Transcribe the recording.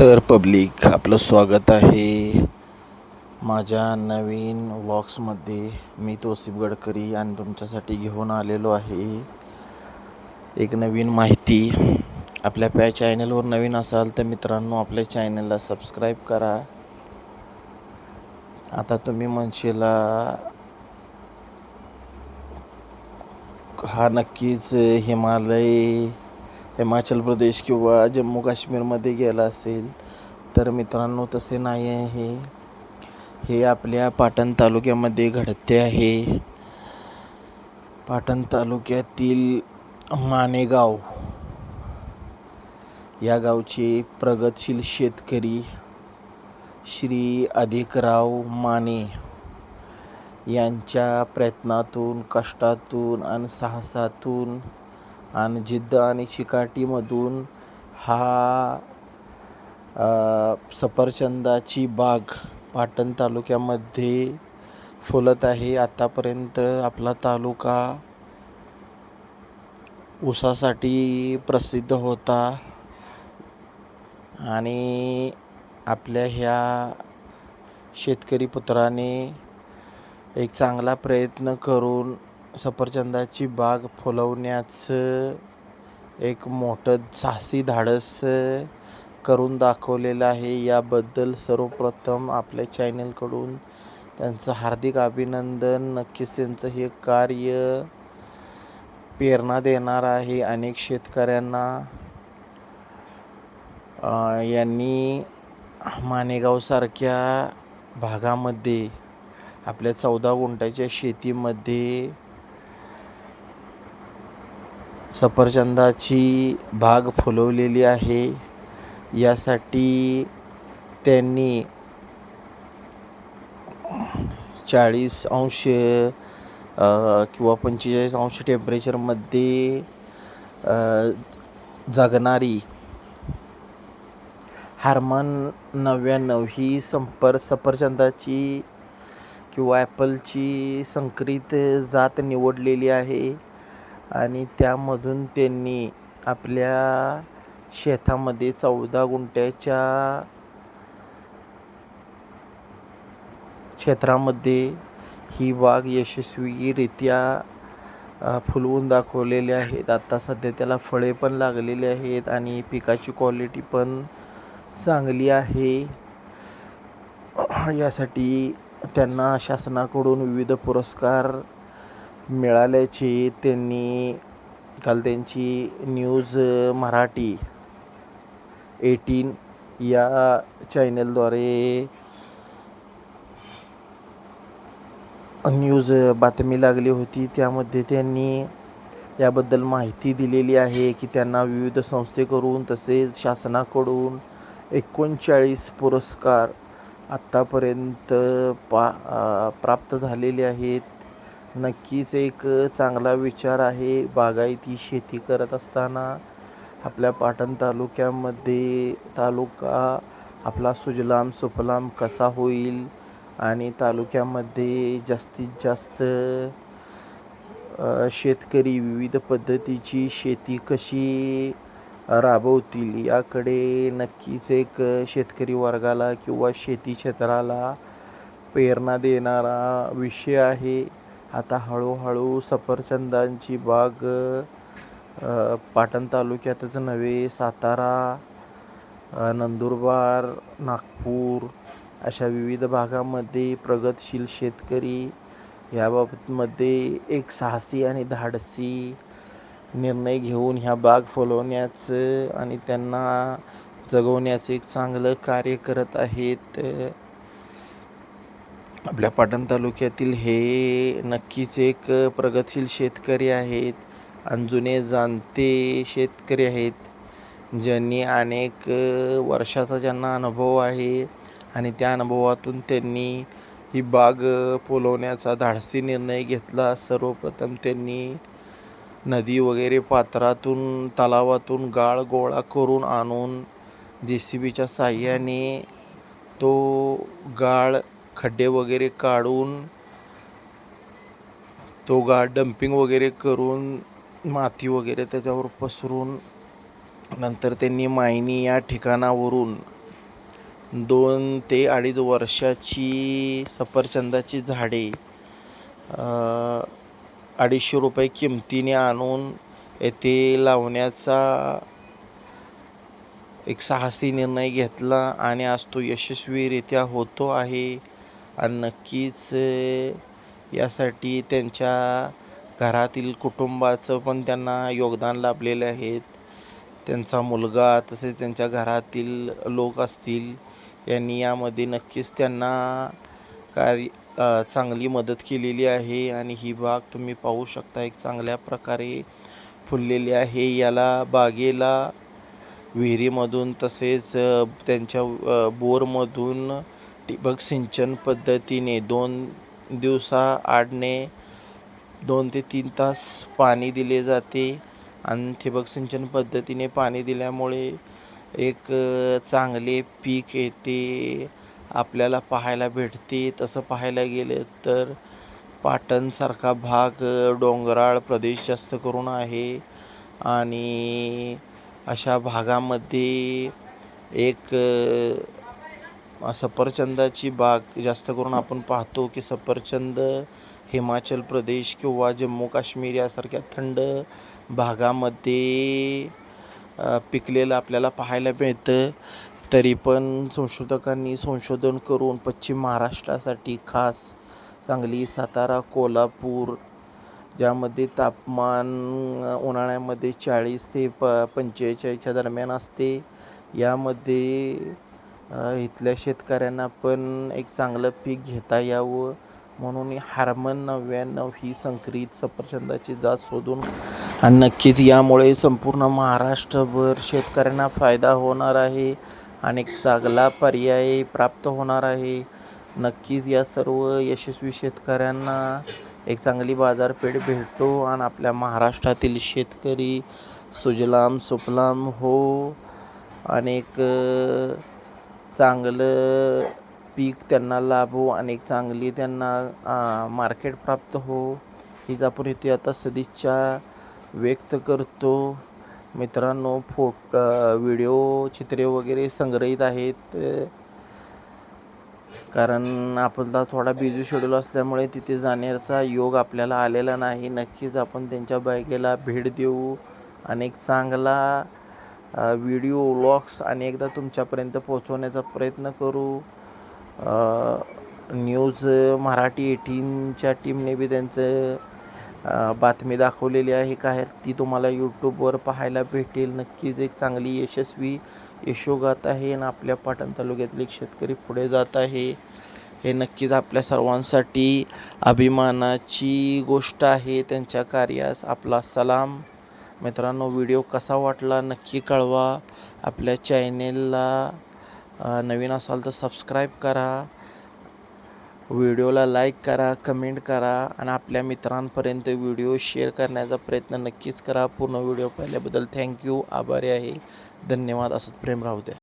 तर पब्लिक आपलं स्वागत आहे माझ्या नवीन व्लॉग्समध्ये. मी तौसिफ गडकरी आणि तुमच्यासाठी घेऊन आलेलो आहे एक नवीन माहिती. आपल्या चॅनलवर नवीन असाल तर मित्रांनो आपल्या चॅनलला सबस्क्राईब करा. आता तुम्ही म्हणशीला हा नक्कीच हिमाचल प्रदेश किंवा जम्मू काश्मीरमध्ये गेला असेल. तर मित्रांनो तसे नाही आहे. हे आपल्या पाटण तालुक्यामध्ये घडते आहे. पाटण तालुक्यातील मानेगाव या गावचे प्रगतशील शेतकरी श्री अधिकराव माने यांच्या प्रयत्नातून, कष्टातून आणि साहसातून आणि जिद्द आणि चिकाटीमधून हा सफरचंदाची बाग पाटण तालुक्यामध्ये फुलत आहे. आतापर्यंत आपला तालुका ऊसासाठी प्रसिद्ध होता आणि आपल्या ह्या शेतकरी पुत्राने एक चांगला प्रयत्न करून सफरचंदाची बाग फुलवण्याचं एक मोठं साहसी धाडस करून दाखवलेलं आहे. याबद्दल सर्वप्रथम आपल्या चॅनलकडून त्यांचं हार्दिक अभिनंदन. नक्कीच त्यांचं हे कार्य प्रेरणा देणार आहे अनेक शेतकऱ्यांना. यांनी मानेगावसारख्या भागामध्ये आपल्या 14 गुंठ्याच्या शेतीमध्ये सफरचंदाची बाग फुलवलेली आहे. यासाठी त्यांनी 40° किंवा 45° टेम्परेचरमध्ये जगणारी हार्मन 99 ही सफरचंदाची किंवा ॲपलची संकरित जात निवडलेली आहे आणि त्यामधून त्यांनी आपल्या शेतामध्ये 14 गुंठ्याच्या क्षेत्रामध्ये ही बाग यशस्वीरित्या फुलवून दाखवलेले आहेत. आता सध्या त्याला फळे पण लागलेली आहेत आणि पिकाची क्वालिटी पण चांगली आहे. यासाठी त्यांना शासनाकडून विविध पुरस्कार मिळाल्याचे त्यांनी काल त्यांची न्यूज मराठी 18 या चॅनलद्वारे न्यूज बातमी लागली होती. त्यामध्ये त्यांनी याबद्दल माहिती दिलेली आहे की त्यांना विविध संस्थेकडून तसेच शासनाकडून 39 पुरस्कार आत्तापर्यंत प्राप्त झालेले आहेत. नक्कीच एक चांगला विचार आहे. बागायती शेती करत असताना आपल्या पाटण तालुक्यामध्ये तालुका आपला सुजलाम सुफलाम कसा होईल आणि तालुक्यामध्ये जास्तीत जास्त शेतकरी विविध पद्धतीची शेती कशी राबवतील याकडे नक्कीच एक शेतकरी वर्गाला किंवा शेती क्षेत्राला प्रेरणा देणारा विषय आहे. आता हळूहळू सफरचंदांची बाग पाटण तालुक्यातच नव्हे, सातारा, नंदुरबार, नागपूर अशा विविध भागामध्ये प्रगतशील शेतकरी याबाबतमध्ये एक साहसी आणि धाडसी निर्णय घेऊन ह्या बाग फुलवण्याचं आणि त्यांना जगवण्याचं एक चांगलं कार्य करत आहेत. आपल्या पाटण तालुक्यातील हे नक्कीच एक प्रगतशील शेतकरी आहेत आणि जुने जाणते शेतकरी आहेत, ज्यांनी अनेक वर्षाचा ज्यांना अनुभव आहे आणि त्या अनुभवातून त्यांनी ही बाग फुलवण्याचा धाडसी निर्णय घेतला. सर्वप्रथम त्यांनी नदी वगैरे पात्रातून तलावातून गाळ गोळा करून आणून JCBच्या साहाय्याने तो गाळ खड्डे वगैरे काढून तो गाळ डम्पिंग वगैरे करून माती वगैरे त्याच्यावर पसरून नंतर त्यांनी मायनी या ठिकाणावरून 2 ते 2.5 वर्षाची सफरचंदाची झाडे ₹250 किमतीने आणून येथे लावण्याचा एक साहसी निर्णय घेतला आणि आज तो यशस्वीरित्या होतो आहे. आणि नक्कीच यासाठी त्यांच्या घरातील कुटुंबाचं पण त्यांना योगदान लाभलेले आहेत. त्यांचा मुलगा तसेच त्यांच्या घरातील लोक असतील, यांनी यामध्ये नक्कीच त्यांना चांगली मदत केलेली आहे. आणि ही बाग तुम्ही पाहू शकता एक चांगल्या प्रकारे फुललेली आहे. याला बागेला विहिरीमधून तसेच त्यांच्या बोरमधून ठिबक सिंचन पद्धतीने 2 दिवसाआडने 2 ते 3 तास पाणी दिले जाते. आणि ठिबक सिंचन पद्धतीने पाणी दिल्यामुळे एक चांगले पीक येते आपल्याला पाहायला भेटते. तसं पाहायला गेलं तर पाटणसारखा भाग डोंगराळ प्रदेश जास्त करून आहे आणि अशा भागामध्ये एक सफरचंदाची बाग जास्त करून आपण पाहतो की सफरचंद हिमाचल प्रदेश किंवा जम्मू काश्मीर यासारख्या थंड भागामध्ये पिकलेलं आपल्याला पाहायला मिळतं. तरी पण संशोधकांनी संशोधन करून पश्चिम महाराष्ट्रासाठी खास सांगली, सातारा, कोल्हापूर ज्यामध्ये तापमान उन्हाळ्यामध्ये 40 ते 45च्या दरम्यान असते, यामध्ये इथल्या शेतकऱ्यांना पण एक चांगलं पीक घेता यावं म्हणून हार्मन 99 ही संकरित सफरचंदाची जात शोधून आणि नक्कीच यामुळे संपूर्ण महाराष्ट्रभर शेतकऱ्यांना फायदा होणार आहे आणि एक चांगला पर्याय प्राप्त होणार आहे. नक्कीच या सर्व यशस्वी शेतकऱ्यांना एक चांगली बाजारपेठ भेटो आणि आपल्या महाराष्ट्रातील शेतकरी सुजलाम सुफलाम हो आणि एक चांगलं पीक त्यांना लाभो आणि एक चांगली त्यांना मार्केट प्राप्त हो, हीच आपण इथे आता सदिच्छा व्यक्त करतो. मित्रांनो, व्हिडिओ चित्रे वगैरे संग्रहित आहेत कारण आपला थोडा बिझी शेड्यूल असल्यामुळे तिथे जाण्याचा योग आपल्याला आलेला नाही. नक्कीच आपण त्यांच्या बागेला भेट देऊ आणि एक चांगला व्हिडिओ व्लॉग्स आणि एकदा तुमच्यापर्यंत पोहोचवण्याचा प्रयत्न करू. न्यूज मराठी 18च्या टीमने बी त्यांचं बातमी दाखवलेली आहे काय ती तुम्हाला यूट्यूबवर पाहायला भेटेल. नक्कीच एक चांगली यशस्वी यशोगाथा आहे आणि आपल्या पाटण तालुक्यातील एक शेतकरी पुढे जात आहे. हे नक्कीच आपल्या सर्वांसाठी अभिमानाची गोष्ट आहे. त्यांच्या कार्यास आपला सलाम. मित्रांनो, व्हिडिओ कसा वाटला नक्की कळवा. आपल्या चॅनेलला नवीन असाल तर सबस्क्राईब करा, व्हिडिओला लाईक करा, कमेंट करा आणि आपल्या मित्रांपर्यंत व्हिडिओ शेअर करण्याचा प्रयत्न नक्कीच करा. पूर्ण व्हिडिओ पाहिल्याबद्दल थँक्यू, आभारी आहे. धन्यवाद. असंच प्रेम राहू द्या.